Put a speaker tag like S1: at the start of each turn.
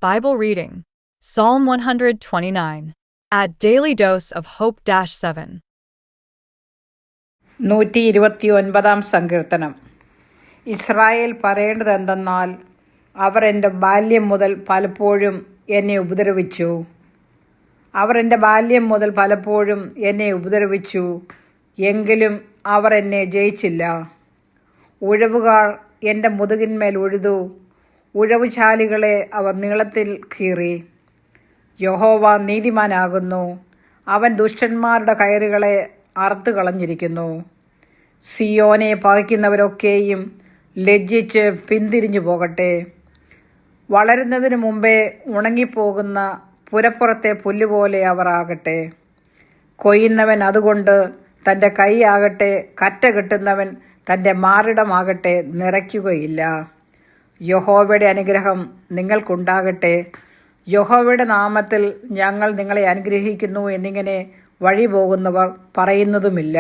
S1: Bible reading Psalm 129 at Daily Dose of Hope-7.
S2: 129 സങ്കീർത്തനം. Israel പറയേണ്ടതെന്തെന്നാൽ, അവർ എൻ്റെ ബാല്യം മുതൽ പലപ്പോഴും എന്നെ ഉപദ്രവിച്ചു. എങ്കിലും അവർ എന്നെ ജയിച്ചില്ല. ഉഴവുകാർ എൻ്റെ മുതുകിന്മേൽ ഉഴുതു, ഉഴവുചാലുകളെ അവർ നീളത്തിൽ കീറി. യഹോവ നീതിമാനാകുന്നു, അവൻ ദുഷ്ടന്മാരുടെ കയറുകളെ അറുത്തു കളഞ്ഞിരിക്കുന്നു. സിയോനെ പകയ്ക്കുന്നവരൊക്കെയും ലജ്ജിച്ച് പിന്തിരിഞ്ഞു പോകട്ടെ. വളരുന്നതിന് മുമ്പേ ഉണങ്ങിപ്പോകുന്ന പുരപ്പുറത്തെ പുല്ലുപോലെ അവർ ആകട്ടെ. കൊയ്യുന്നവൻ അതുകൊണ്ട് തൻ്റെ കൈ ആകട്ടെ, കറ്റ കെട്ടുന്നവൻ തൻ്റെ മാറിടമാകട്ടെ നിറയ്ക്കുകയില്ല. യഹോവയുടെ അനുഗ്രഹം നിങ്ങൾക്കുണ്ടാകട്ടെ. യഹോവയുടെ നാമത്തിൽ ഞങ്ങൾ നിങ്ങളെ അനുഗ്രഹിക്കുന്നു എന്നിങ്ങനെ വഴി പോകുന്നവർ പറയുന്നതുമില്ല.